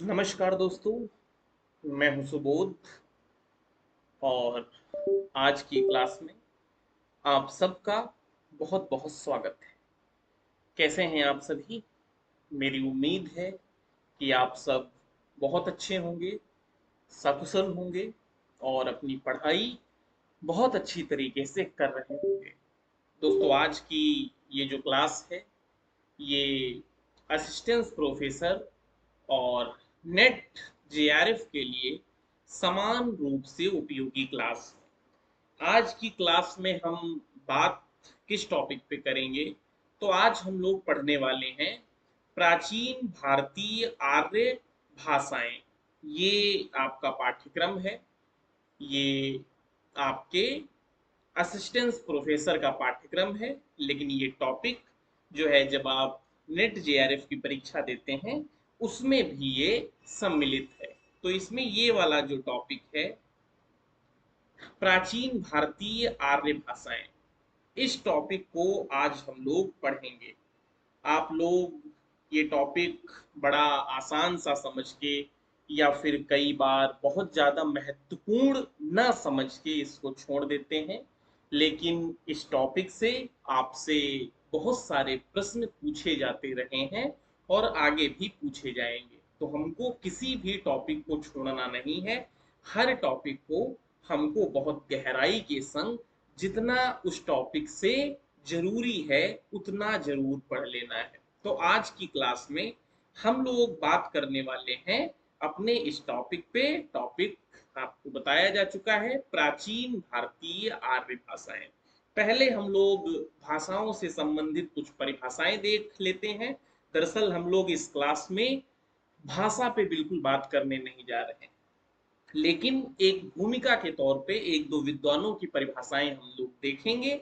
नमस्कार दोस्तों, मैं हूं सुबोध और आज की क्लास में आप सबका बहुत बहुत स्वागत है। कैसे हैं आप सभी? मेरी उम्मीद है कि आप सब बहुत अच्छे होंगे, सकुशल होंगे और अपनी पढ़ाई बहुत अच्छी तरीके से कर रहे होंगे। दोस्तों, आज की ये जो क्लास है, ये असिस्टेंट प्रोफेसर और नेट जेआरएफ के लिए समान रूप से उपयोगी क्लास है। आज की क्लास में हम बात किस टॉपिक पे करेंगे? तो आज हम लोग पढ़ने वाले हैं प्राचीन भारतीय आर्य भाषाएं। ये आपका पाठ्यक्रम है। ये आपके असिस्टेंस प्रोफेसर का पाठ्यक्रम है, लेकिन ये टॉपिक जो है, जब आप नेट जेआरएफ की परीक्षा देते हैं उसमें भी ये सम्मिलित है। तो इसमें ये वाला जो टॉपिक है, प्राचीन भारतीय आर्य भाषाएं, इस टॉपिक को आज हम लोग पढ़ेंगे। आप लोग ये टॉपिक बड़ा आसान सा समझ के या फिर कई बार बहुत ज़्यादा महत्वपूर्ण न समझ के इसको छोड़ देते हैं, लेकिन इस टॉपिक से आपसे बहुत सारे प्रश्न पूछे जाते रहे हैं और आगे भी पूछे जाएंगे। तो हमको किसी भी टॉपिक को छोड़ना नहीं है। हर टॉपिक को हमको बहुत गहराई के संग, जितना उस टॉपिक से जरूरी है उतना जरूर पढ़ लेना है। तो आज की क्लास में हम लोग बात करने वाले हैं अपने इस टॉपिक पे। टॉपिक आपको बताया जा चुका है, प्राचीन भारतीय आर्य भाषाएं। पहले हम लोग भाषाओं से संबंधित कुछ परिभाषाएं देख लेते हैं। दरअसल हम लोग इस क्लास में भाषा पे बिल्कुल बात करने नहीं जा रहे हैं, लेकिन एक भूमिका के तौर पे एक दो विद्वानों की परिभाषाएं हम लोग देखेंगे,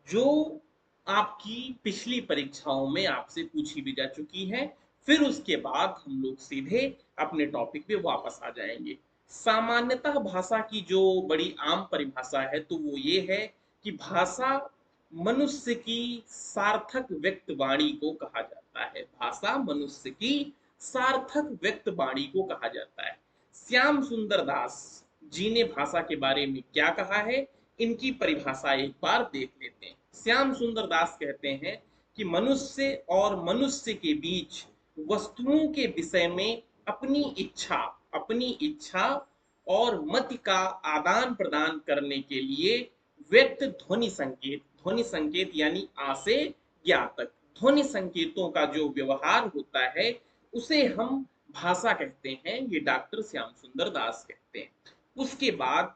जो आपकी पिछली परीक्षाओं में आपसे पूछी भी जा चुकी है। फिर उसके बाद हम लोग सीधे अपने टॉपिक पे वापस आ जाएंगे। सामान्यतः भाषा की जो बड़ी आम परिभाषा है, तो वो ये है कि भाषा मनुष्य की सार्थक व्यक्त वाणी को कहा जाता है। भाषा मनुष्य की सार्थक व्यक्त वाणी को कहा जाता है। श्याम सुंदर दास जी ने भाषा के बारे में क्या कहा है, इनकी परिभाषा एक बार देख लेते हैं। श्याम सुंदर दास कहते हैं कि मनुष्य और मनुष्य के बीच वस्तुओं के विषय में अपनी इच्छा और मत का आदान प्रदान करने के लिए व्यक्त ध्वनि संकेत यानी आ से ज्ञा तक ध्वनि संकेतों का जो व्यवहार होता है, उसे हम भाषा कहते हैं। ये डॉक्टर श्याम सुंदर दास कहते हैं। उसके बाद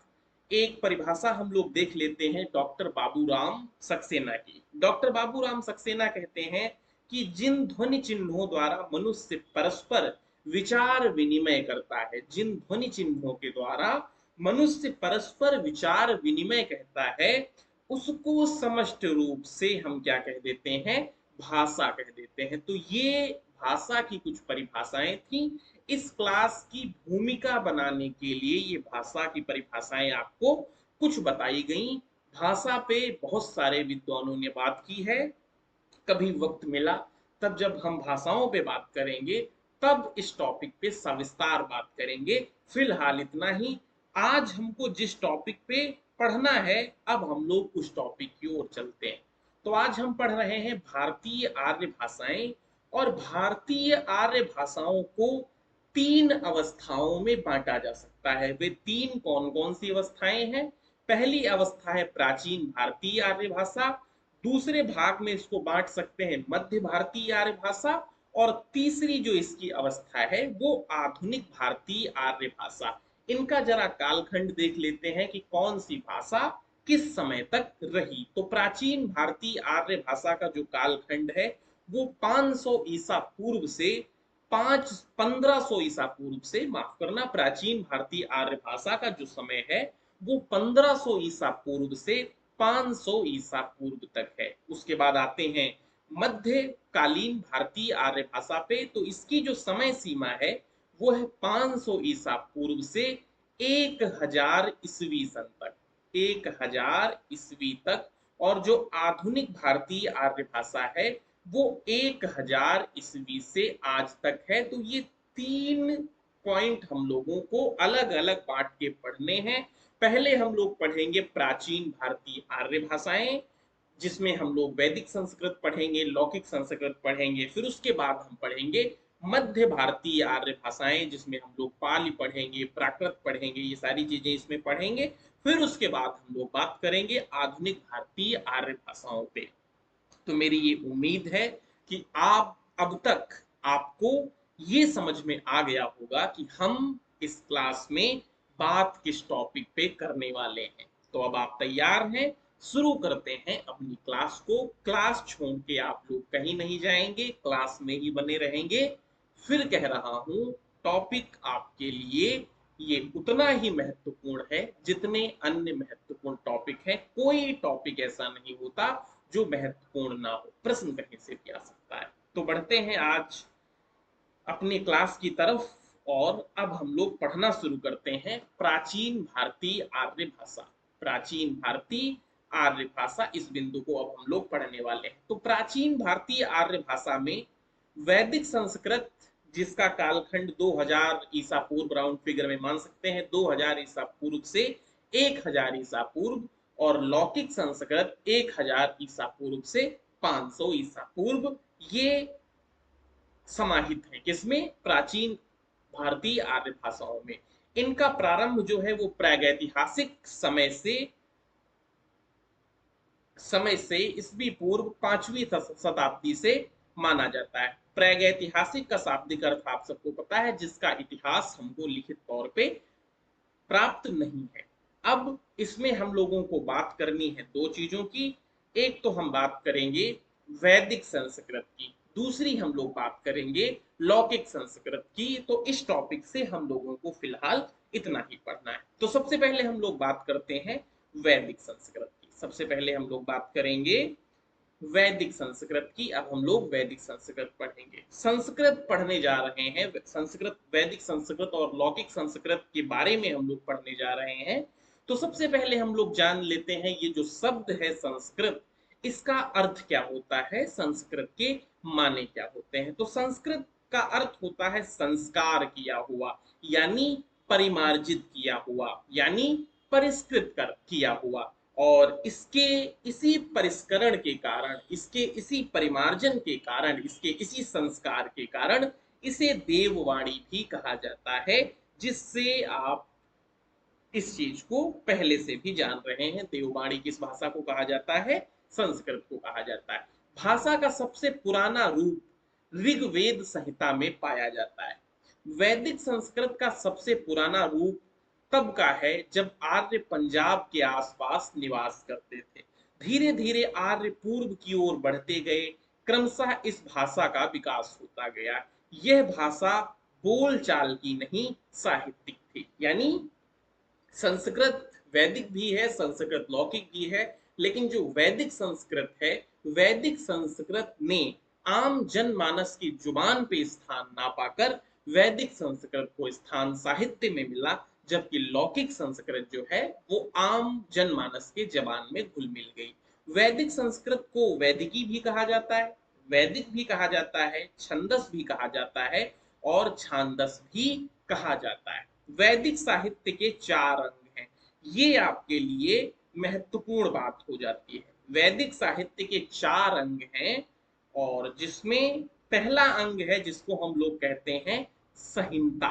एक परिभाषा हम लोग देख लेते हैं डॉक्टर बाबूराम सक्सेना की। डॉक्टर बाबूराम सक्सेना कहते हैं कि जिन ध्वनि चिन्हों द्वारा मनुष्य परस्पर विचार विनिमय करता है, जिन ध्वनि चिन्हों के द्वारा मनुष्य परस्पर विचार विनिमय कहता है, उसको समष्ट रूप से हम क्या कह देते हैं, भाषा कह देते हैं। तो ये भाषा की कुछ परिभाषाएं थी। इस क्लास की भूमिका बनाने के लिए ये भाषा की परिभाषाएं आपको कुछ बताई गई। भाषा पे बहुत सारे विद्वानों ने बात की है। कभी वक्त मिला तब जब हम भाषाओं पे बात करेंगे, तब इस टॉपिक पे सविस्तार बात करेंगे। फिलहाल इतना ही। आज हमको जिस टॉपिक पे पढ़ना है, अब हम लोग उस टॉपिक की ओर चलते हैं। तो आज हम पढ़ रहे हैं भारतीय आर्य भाषाएं। और भारतीय आर्य भाषाओं को तीन अवस्थाओं में बांटा जा सकता है। वे तीन कौन कौन सी अवस्थाएं हैं? पहली अवस्था है प्राचीन भारतीय आर्य भाषा। दूसरे भाग में इसको बांट सकते हैं मध्य भारतीय आर्य भाषा। और तीसरी जो इसकी अवस्था है, वो आधुनिक भारतीय आर्य भाषा। इनका जरा कालखंड देख लेते हैं कि कौन सी भाषा किस समय तक रही। तो प्राचीन भारतीय आर्य भाषा का जो कालखंड है, वो 500 ईसा पूर्व से 1500 ईसा पूर्व से, माफ करना, प्राचीन भारतीय आर्य भाषा का जो समय है, वो 1500 ईसा पूर्व से 500 ईसा पूर्व तक है। उसके बाद आते हैं मध्यकालीन भारतीय आर्य भाषा पे। तो इसकी जो समय सीमा है, वो है 500 ईसा पूर्व से 1000 ईस्वी सन तक, 1000 ईस्वी तक। और जो आधुनिक भारतीय आर्य भाषा है, वो 1000 ईस्वी से आज तक है। तो ये तीन पॉइंट हम लोगों को अलग अलग बांट के पढ़ने हैं। पहले हम लोग पढ़ेंगे प्राचीन भारतीय आर्य भाषाएं, जिसमें हम लोग वैदिक संस्कृत पढ़ेंगे, लौकिक संस्कृत पढ़ेंगे। फिर उसके बाद हम पढ़ेंगे मध्य भारतीय आर्य भाषाएं, जिसमें हम लोग पाली पढ़ेंगे, प्राकृत पढ़ेंगे, ये सारी चीजें इसमें पढ़ेंगे। फिर उसके बाद हम लोग बात करेंगे आधुनिक भारतीय आर्य भाषाओं पे। तो मेरी ये उम्मीद है कि आप अब तक आपको ये समझ में आ गया होगा कि हम इस क्लास में बात किस टॉपिक पे करने वाले हैं। तो अब आप तैयार हैं, शुरू करते हैं अपनी क्लास को। क्लास छोड़ के आप लोग कहीं नहीं जाएंगे, क्लास में ही बने रहेंगे। फिर कह रहा हूं, टॉपिक आपके लिए ये उतना ही महत्वपूर्ण है जितने अन्य महत्वपूर्ण टॉपिक हैं। कोई टॉपिक ऐसा नहीं होता जो महत्वपूर्ण ना हो, प्रश्न कहीं से भी आ सकता है। तो बढ़ते हैं आज अपनी क्लास की तरफ, और अब हम लोग पढ़ना शुरू करते हैं प्राचीन भारतीय आर्य भाषा। प्राचीन भारतीय आर्य भाषा, इस बिंदु को अब हम लोग पढ़ने वाले हैं। तो प्राचीन भारतीय आर्य भाषा में वैदिक संस्कृत, जिसका कालखंड 2000 ईसा पूर्व, राउंड फिगर में मान सकते हैं 2000 ईसा पूर्व से 1000 ईसा पूर्व, और लौकिक संस्कृत 1000 ईसा पूर्व से 500 ईसा पूर्व, ये समाहित है किसमें? प्राचीन भारतीय आर्य भाषाओं में। इनका प्रारंभ जो है वो प्रागैतिहासिक समय से ईस्वी पूर्व 5वीं शताब्दी से माना जाता है। प्रागैतिहासिक का शाब्दिक अर्थ आप सबको पता है, जिसका इतिहास हमको लिखित तौर पे प्राप्त नहीं है। अब इसमें हम लोगों को बात करनी है दो चीजों की। एक तो हम बात करेंगे वैदिक संस्कृत की, दूसरी हम लोग बात करेंगे लौकिक संस्कृत की। तो इस टॉपिक से हम लोगों को फिलहाल इतना ही पढ़ना है। तो सबसे पहले हम लोग बात करते हैं वैदिक संस्कृत की। सबसे पहले हम लोग बात करेंगे वैदिक संस्कृत की। अब हम लोग वैदिक संस्कृत पढ़ेंगे, संस्कृत पढ़ने जा रहे हैं। संस्कृत, वैदिक संस्कृत और लौकिक संस्कृत के बारे में हम लोग पढ़ने जा रहे हैं। तो सबसे पहले हम लोग जान लेते हैं ये जो शब्द है संस्कृत, इसका अर्थ क्या होता है, संस्कृत के माने क्या होते हैं। तो संस्कृत का अर्थ होता है संस्कार किया हुआ, यानी परिमार्जित किया हुआ, यानी परिष्कृत कर किया हुआ। और इसके इसी परिष्करण के कारण, इसके इसी परिमार्जन के कारण, इसके इसी संस्कार के कारण इसे देववाणी भी कहा जाता है, जिससे आप इस चीज को पहले से भी जान रहे हैं। देववाणी किस भाषा को कहा जाता है? संस्कृत को कहा जाता है। भाषा का सबसे पुराना रूप ऋग्वेद संहिता में पाया जाता है। वैदिक संस्कृत का सबसे पुराना रूप तब का है जब आर्य पंजाब के आसपास निवास करते थे। धीरे धीरे आर्य पूर्व की ओर बढ़ते गए, क्रमशः इस भाषा का विकास होता गया। यह भाषा बोलचाल की नहीं, साहित्यिक थी। यानी संस्कृत वैदिक भी है, संस्कृत लौकिक भी है, लेकिन जो वैदिक संस्कृत है, वैदिक संस्कृत ने आम जनमानस की जुबान पे स्थान ना पाकर वैदिक संस्कृत को स्थान साहित्य में मिला, जबकि लौकिक संस्कृत जो है वो आम जनमानस के जबान में घुल मिल गई। वैदिक संस्कृत को वैदिकी भी कहा जाता है, वैदिक भी कहा जाता है, छंदस भी कहा जाता है, और छांदस भी कहा जाता है। वैदिक साहित्य के 4 अंग हैं, ये आपके लिए महत्वपूर्ण बात हो जाती है। वैदिक साहित्य के 4 अंग हैं, और जिसमें पहला अंग है जिसको हम लोग कहते हैं संहिता,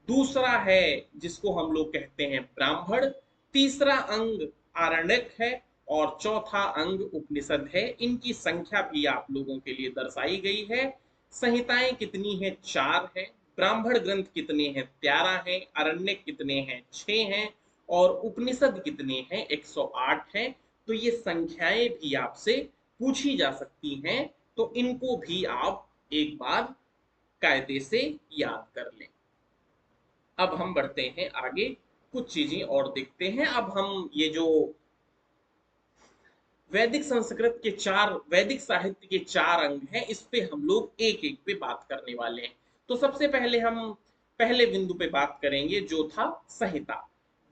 दूसरा है जिसको हम लोग कहते हैं ब्राह्मण, तीसरा अंग आरण्यक है, और चौथा अंग उपनिषद है। इनकी संख्या भी आप लोगों के लिए दर्शाई गई है। संहिताएं कितनी हैं? 4 हैं। ब्राह्मण ग्रंथ कितने हैं? 13 हैं। अरण्यक कितने हैं? 6 हैं। और उपनिषद कितने हैं? 108 हैं। तो ये संख्याएं भी आपसे पूछी जा सकती हैं, तो इनको भी आप एक बार कायदे से याद कर लें। अब हम बढ़ते हैं आगे, कुछ चीजें और देखते हैं। अब हम ये जो वैदिक संस्कृत के 4, वैदिक साहित्य के 4 अंग हैं, इस पे हम लोग एक एक पे बात करने वाले हैं। तो सबसे पहले हम पहले बिंदु पे बात करेंगे जो था संहिता।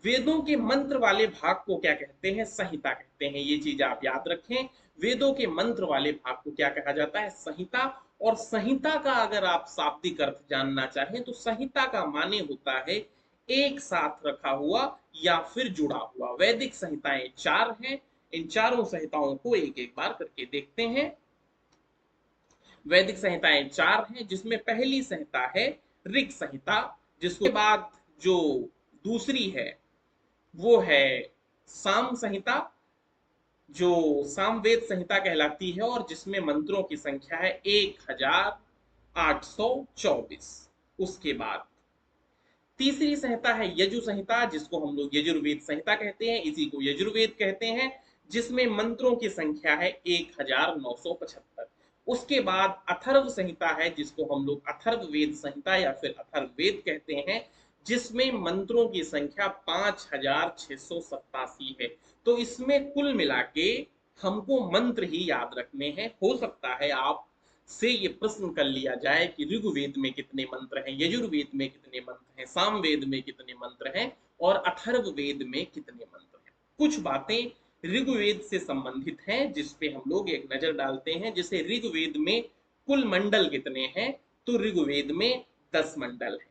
वेदों के मंत्र वाले भाग को क्या कहते हैं? संहिता कहते हैं। ये चीज आप याद रखें, वेदों के मंत्र वाले भाग को क्या कहा जाता है? संहिता। और संहिता का अगर आप शाब्दिक अर्थ जानना चाहें तो संहिता का माने होता है एक साथ रखा हुआ या फिर जुड़ा हुआ। वैदिक संहिताएं 4 हैं। इन चारों संहिताओं को एक एक बार करके देखते हैं। वैदिक संहिताएं 4 हैं, जिसमें पहली संहिता है ऋग संहिता, जिसके बाद जो दूसरी है वो है साम संहिता, जो सामवेद संहिता कहलाती है और जिसमें मंत्रों की संख्या है 1824। उसके बाद तीसरी संहिता है यजु संहिता, जिसको हम लोग यजुर्वेद संहिता कहते हैं, इसी को यजुर्वेद कहते हैं, जिसमें मंत्रों की संख्या है 1975। उसके बाद अथर्व संहिता है, जिसको हम लोग अथर्ववेद संहिता या फिर अथर्ववेद कहते हैं, जिसमें मंत्रों की संख्या 5687 है। तो इसमें कुल मिला के हमको मंत्र ही याद रखने हैं। हो सकता है आप से ये प्रश्न कर लिया जाए कि ऋग्वेद में कितने मंत्र हैं, यजुर्वेद में कितने मंत्र हैं, सामवेद में कितने मंत्र हैं और अथर्ववेद में कितने मंत्र हैं। कुछ बातें ऋग्वेद से संबंधित हैं जिसपे हम लोग एक नजर डालते हैं। जैसे ऋग्वेद में कुल मंडल कितने हैं, तो ऋग्वेद में 10 मंडल हैं।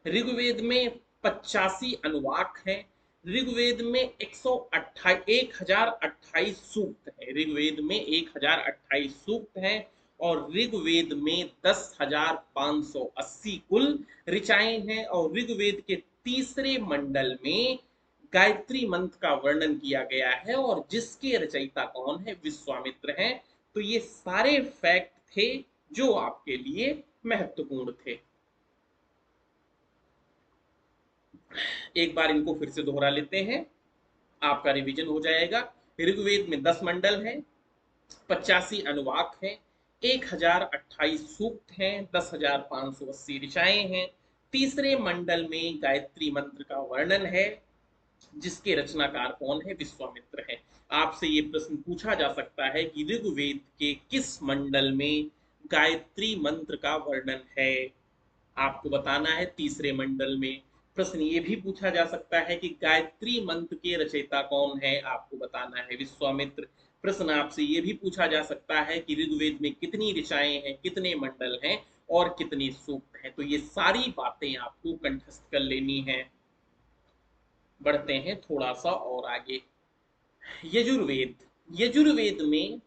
ऋग्वेद में 85 अनुवाक हैं। ऋग्वेद में 1028 सूक्त है। ऋग्वेद में 1028 सूक्त हैं और ऋग्वेद में 10,580 कुल ऋचाएं हैं। और ऋग्वेद के तीसरे मंडल में गायत्री मंत्र का वर्णन किया गया है और जिसके रचयिता कौन है, विश्वामित्र हैं। तो ये सारे फैक्ट थे जो आपके लिए महत्वपूर्ण थे। एक बार इनको फिर से दोहरा लेते हैं, आपका रिवीजन हो जाएगा। ऋग्वेद में 10 मंडल हैं, 85 अनुवाक हैं, 1028 सूक्त हैं, 10,580 ऋचाएं हैं। तीसरे मंडल में गायत्री मंत्र का वर्णन है, जिसके रचनाकार कौन है, विश्वामित्र है। आपसे ये प्रश्न पूछा जा सकता है कि ऋग्वेद के किस मंडल में गायत्री मंत्र का वर्णन है, आपको बताना है तीसरे मंडल में। प्रश्न ये भी पूछा जा सकता है कि गायत्री मंत्र के रचयिता कौन है, आपको बताना है विश्वामित्र। प्रश्न आपसे ये भी पूछा जा सकता है कि ऋग्वेद में कितनी ऋचाएं हैं, कितने मंडल हैं और कितने सूक्त हैं। तो ये सारी बातें आपको कंठस्थ कर लेनी है। बढ़ते हैं थोड़ा सा और आगे। यजुर्वेद, यजुर्वेद में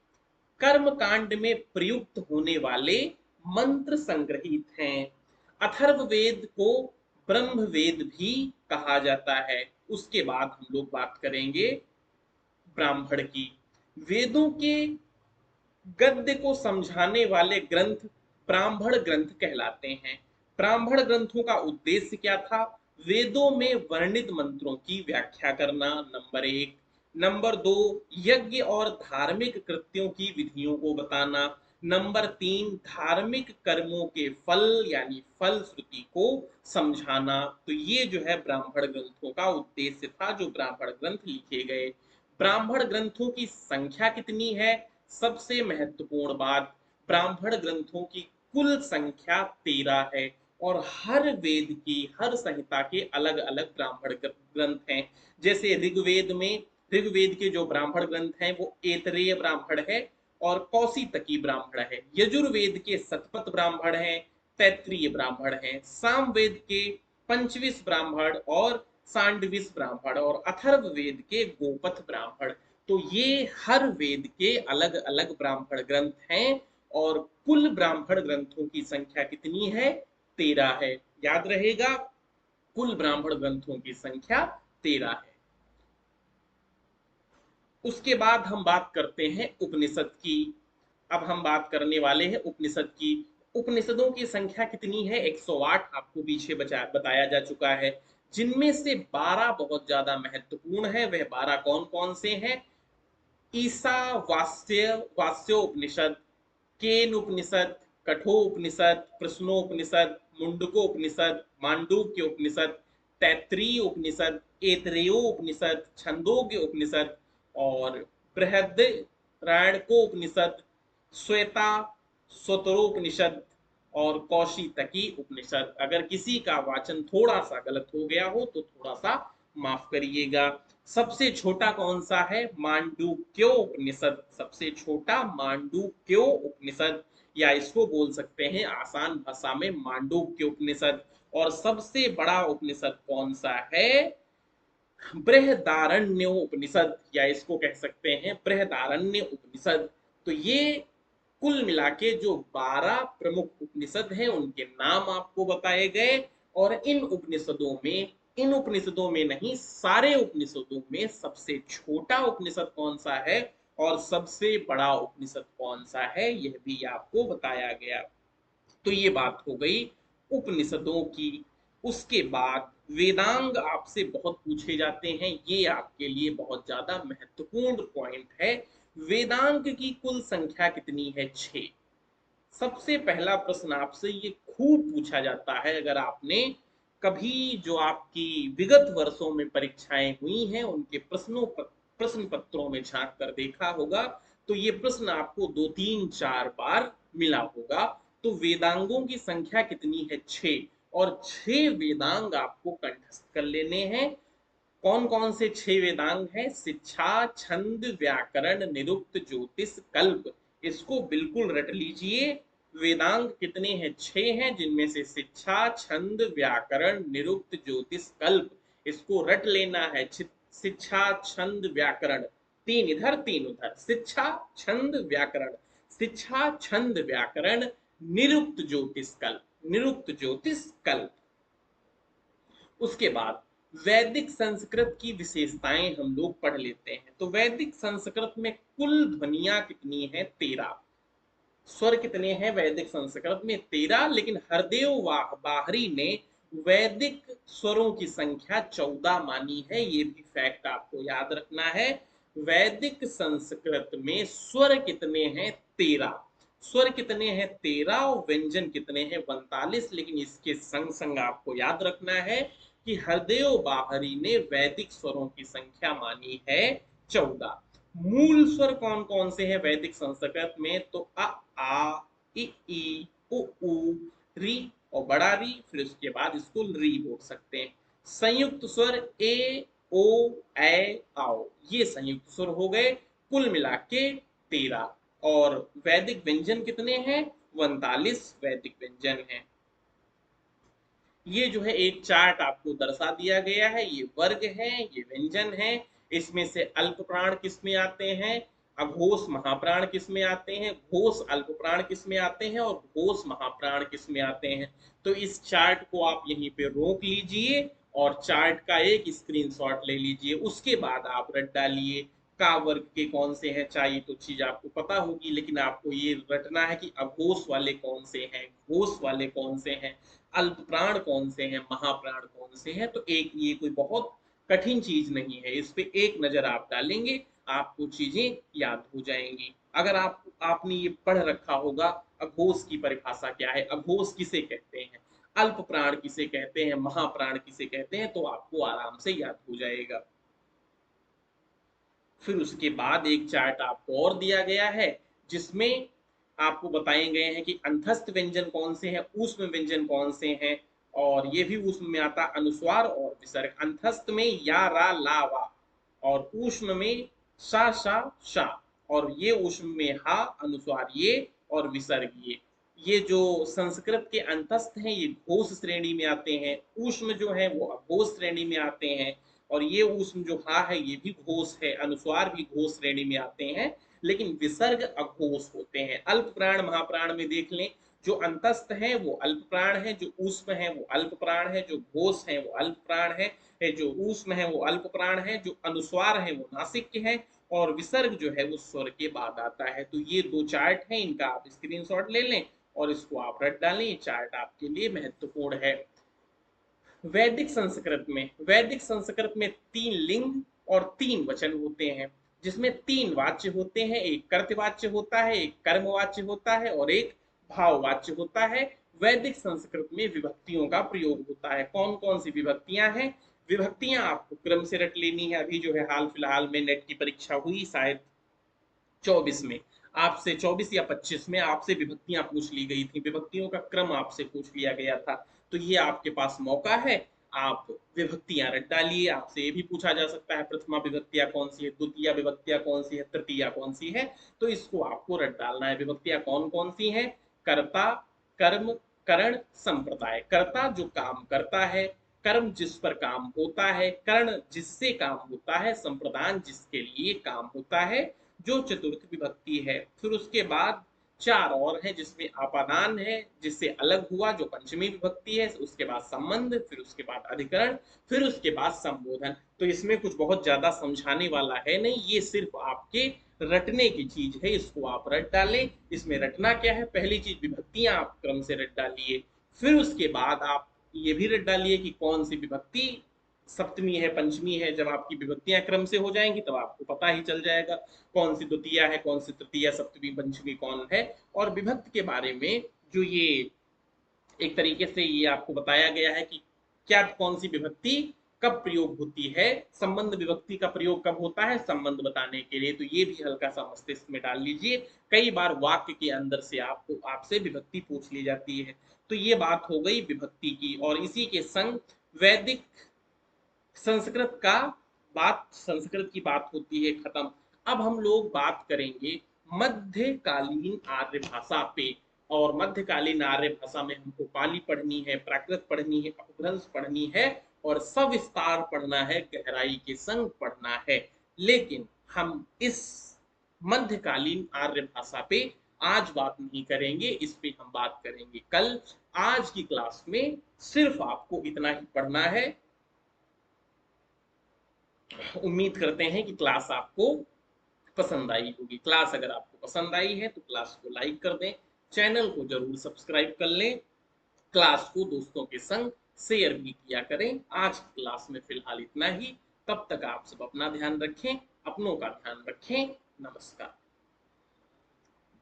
कर्म कांड में प्रयुक्त होने वाले मंत्र संग्रहित हैं। अथर्ववेद को ब्रह्मवेद भी कहा जाता है। उसके बाद हम लोग बात करेंगे ब्राह्मण की। वेदों के गद्य को समझाने वाले ग्रंथ ब्राह्मण ग्रंथ कहलाते हैं। ब्राह्मण ग्रंथों का उद्देश्य क्या था, वेदों में वर्णित मंत्रों की व्याख्या करना, नंबर 1। नंबर 2, यज्ञ और धार्मिक कृत्यों की विधियों को बताना। नंबर 3, धार्मिक कर्मों के फल यानी फल श्रुति को समझाना। तो ये जो है ब्राह्मण ग्रंथों का उद्देश्य था, जो ब्राह्मण ग्रंथ लिखे गए। ब्राह्मण ग्रंथों की संख्या कितनी है, सबसे महत्वपूर्ण बात, ब्राह्मण ग्रंथों की कुल संख्या 13 है और हर वेद की, हर संहिता के अलग अलग ब्राह्मण ग्रंथ हैं। जैसे ऋग्वेद में, ऋग्वेद के जो ब्राह्मण ग्रंथ हैं वो ऐतरेय ब्राह्मण है और कौशितकी ब्राह्मण है। यजुर्वेद के शतपथ ब्राह्मण है, तैत्रीय ब्राह्मण है। सामवेद के पंचविश ब्राह्मण और सांडविश ब्राह्मण और अथर्ववेद के गोपथ ब्राह्मण। तो ये हर वेद के अलग अलग ब्राह्मण ग्रंथ हैं और कुल ब्राह्मण ग्रंथों की संख्या कितनी है, 13 है। याद रहेगा, कुल ब्राह्मण ग्रंथों की संख्या 13 है। उसके बाद हम बात करते हैं उपनिषद की। अब हम बात करने वाले हैं उपनिषद की। उपनिषदों की संख्या कितनी है, 108 आपको पीछे बताया जा चुका है, जिनमें से 12 बहुत ज्यादा महत्वपूर्ण है। वह 12 कौन कौन से हैं, ईसा वास्योपनिषद, केन उपनिषद, कठोपनिषद, प्रश्नोपनिषद, मुंडकोपनिषद, मांडूक्य उपनिषद, तैत्रीय उपनिषद, ऐतरेयोपनिषद, छंदोग्य उपनिषद और बृहदारण्यकोपनिषद, श्वेता स्वतरोपनिषद और कौशितकी उपनिषद। अगर किसी का वाचन थोड़ा सा गलत हो गया हो तो थोड़ा सा माफ करिएगा। सबसे छोटा कौन सा है, मांडूक्यो उपनिषद। सबसे छोटा मांडूक्यो उपनिषद। या इसको बोल सकते हैं आसान भाषा में मांडूक्य उपनिषद। और सबसे बड़ा उपनिषद कौन सा है? बृहदारण्य उपनिषद, या इसको कह सकते हैं बृहदारण्य उपनिषद। तो ये कुल मिला के जो 12 प्रमुख उपनिषद हैं उनके नाम आपको बताए गए। और इन उपनिषदों में नहीं, सारे उपनिषदों में सबसे छोटा उपनिषद कौन सा है और सबसे बड़ा उपनिषद कौन सा है, यह भी आपको बताया गया। तो ये बात हो गई उपनिषदों की। उसके बाद वेदांग आपसे बहुत पूछे जाते हैं, ये आपके लिए बहुत ज्यादा महत्वपूर्ण पॉइंट है। वेदांग की कुल संख्या कितनी है? 6। सबसे पहला प्रश्न आपसे ये खूब पूछा जाता है, अगर आपने कभी जो आपकी विगत वर्षों में परीक्षाएं हुई हैं उनके प्रश्न पत्रों में झांक कर देखा होगा, तो ये प्रश्न आपको 2 3 4 बार मिला होगा। तो वेदांगों की संख्या कितनी है? 6। और 6 वेदांग आपको कंठस्थ कर लेने हैं। कौन कौन से 6 वेदांग हैं? शिक्षा, छंद, व्याकरण, निरुक्त, ज्योतिष, कल्प। इसको बिल्कुल रट लीजिए। वेदांग कितने हैं? 6 हैं, जिनमें से शिक्षा, छंद, व्याकरण, निरुक्त, ज्योतिष, कल्प। इसको रट लेना है। शिक्षा, छंद, व्याकरण। 3 इधर 3 उधर। शिक्षा, छंद, व्याकरण। शिक्षा, छंद, व्याकरण, निरुक्त, ज्योतिष, कल्प। निरुक्त, ज्योतिष, कल्प। उसके बाद वैदिक संस्कृत की विशेषताएं हम लोग पढ़ लेते हैं। तो वैदिक संस्कृत में कुल ध्वनियां कितनी है? 13। स्वर कितने हैं वैदिक संस्कृत में? 13। लेकिन हरदेव बाहरी ने वैदिक स्वरों की संख्या 14 मानी है, ये भी फैक्ट आपको याद रखना है। वैदिक संस्कृत में स्वर कितने हैं? 13। स्वर कितने हैं? 13। और व्यंजन कितने हैं? 42। लेकिन इसके संग संग आपको याद रखना है कि हरदेव बाहरी ने वैदिक स्वरों की संख्या मानी है 14। मूल स्वर कौन कौन से हैं वैदिक संस्कृत में? तो अ, आ, ई, उ, री और बड़ा री, फिर उसके बाद इसको री बोल सकते हैं। संयुक्त स्वर ए, ओ, ए, आओ, ये संयुक्त स्वर हो गए। कुल मिला के 13। और वैदिक व्यंजन कितने हैं? 39 वैदिक व्यंजन हैं। ये जो है एक चार्ट आपको दर्शा दिया गया है। ये वर्ग है, ये व्यंजन है। इसमें से अल्प प्राण किस में आते हैं, अघोष महाप्राण किस में आते हैं, घोष अल्प प्राण किस में आते हैं, और घोष महाप्राण किस में आते हैं। तो इस चार्ट को आप यहीं पे रोक लीजिए और चार्ट का एक स्क्रीनशॉट ले लीजिए। उसके बाद आप रट डालिए का वर्ग के कौन से हैं। चाहिए तो चीज आपको पता होगी, लेकिन आपको ये रटना है कि अघोष वाले कौन से हैं, घोष वाले कौन से हैं, अल्प प्राण कौन से हैं, महाप्राण कौन से हैं। तो एक ये कोई बहुत कठिन चीज नहीं है, इस पे एक नजर आप डालेंगे आपको चीजें याद हो जाएंगी। अगर आपने ये पढ़ रखा होगा अघोष की परिभाषा क्या है, अघोष किसे कहते हैं, अल्प प्राण किसे कहते हैं, महाप्राण किसे कहते हैं, तो आपको आराम से याद हो जाएगा। फिर उसके बाद एक चार्ट आपको और दिया गया है जिसमें आपको बताए गए हैं कि अंतस्थ व्यंजन कौन से हैं, ऊष्म व्यंजन कौन से हैं। और ये भी ऊष्म में आता अनुस्वार और विसर्ग। अंतस्थ में या, रा, ला, वा, और ऊष्म में सा, सा, शा। और ये ऊष्म में हा, अनुस्वार ये, और विसर्ग ये जो संस्कृत के अंतस्थ हैं ये घोष श्रेणी में आते हैं। ऊष्म जो है वो अघोष श्रेणी में आते हैं। और ये ऊष्म जो हा है ये भी घोष है, अनुस्वार भी घोष श्रेणी में आते हैं, लेकिन विसर्ग अघोष होते हैं। अल्प प्राण महाप्राण में देख लें, जो अंतस्थ है वो अल्प प्राण है, जो ऊष्म है वो अल्प प्राण है, जो घोष है वो अल्प प्राण है, जो ऊष्म है वो अल्प प्राण है, जो अनुस्वार है वो नासिक है, और विसर्ग जो है वो स्वर के बाद आता है। तो ये 2 चार्ट हैं, इनका आप स्क्रीनशॉट ले लें और इसको आप रट डालें। चार्ट आपके लिए महत्वपूर्ण है। वैदिक संस्कृत में 3 लिंग और 3 वचन होते हैं, जिसमें 3 वाच्य होते हैं। एक कर्तवाच्य होता है, एक कर्मवाच्य होता है, और एक भाववाच्य होता है। वैदिक संस्कृत में विभक्तियों का प्रयोग होता है। कौन कौन सी विभक्तियां हैं? विभक्तियां आपको क्रम से रट लेनी है। अभी जो है हाल फिलहाल में नेट की परीक्षा हुई, शायद 24 में आपसे, 24 या 25 में आपसे विभक्तियां पूछ ली गई थी, विभक्तियों का क्रम आपसे पूछ लिया गया था। तो ये आपके पास मौका है, आप विभक्तियां रट डालिए। आपसे ये भी पूछा जा सकता है प्रथमा विभक्तियां कौन सी है, द्वितीय विभक्तियां कौन सी है, तृतीया कौन सी है। तो इसको आपको रट डालना है। विभक्तियां कौन कौन सी हैं? कर्ता, कर्म, करण, संप्रदाय। कर्ता जो काम करता है, कर्म जिस पर काम होता है, करण जिससे काम होता है, संप्रदान जिसके लिए काम होता है, जो चतुर्थ विभक्ति है। फिर उसके बाद चार और हैं जिसमें अपादान है, जिससे अलग हुआ, जो पंचमी विभक्ति है। उसके बाद संबंध, फिर उसके बाद अधिकरण, फिर उसके बाद संबोधन। तो इसमें कुछ बहुत ज्यादा समझाने वाला है नहीं, ये सिर्फ आपके रटने की चीज है, इसको आप रट डालें। इसमें रटना क्या है, पहली चीज विभक्तियां आप क्रम से रट डालिए, फिर उसके बाद आप ये भी रट डालिए कि कौन सी विभक्ति सप्तमी है, पंचमी है। जब आपकी विभक्तियां क्रम से हो जाएंगी तब आपको पता ही चल जाएगा कौन सी द्वितीया है, कौन सी तृतीया, सप्तमी, पंचमी कौन है। और विभक्त के बारे में जो ये एक तरीके से ये आपको बताया गया है कि क्या कौन सी विभक्ति कब प्रयोग होती है, संबंध विभक्ति का प्रयोग कब होता है संबंध बताने के लिए। तो ये भी हल्का सा मस्तिष्क में डाल लीजिए, कई बार वाक्य के अंदर से आपको आपसे विभक्ति पूछ ली जाती है। तो ये बात हो गई विभक्ति की, और इसी के संग वैदिक संस्कृत का संस्कृत की बात होती है खत्म। अब हम लोग बात करेंगे मध्यकालीन आर्य भाषा पे। और मध्यकालीन आर्य भाषा में हमको पाली पढ़नी है, प्राकृत पढ़नी है, अपभ्रंश पढ़नी है, और सविस्तार पढ़ना है, गहराई के संग पढ़ना है। लेकिन हम इस मध्यकालीन आर्य भाषा पे आज बात नहीं करेंगे, इस पे हम बात करेंगे कल। आज की क्लास में सिर्फ आपको इतना ही पढ़ना है। उम्मीद करते हैं कि क्लास आपको पसंद आई होगी। क्लास अगर आपको पसंद आई है तो क्लास को लाइक कर दें, चैनल को जरूर सब्सक्राइब कर लें, क्लास को दोस्तों के संग शेयर भी किया करें। आज की क्लास में फिलहाल इतना ही। तब तक आप सब अपना ध्यान रखें, अपनों का ध्यान रखें। नमस्कार।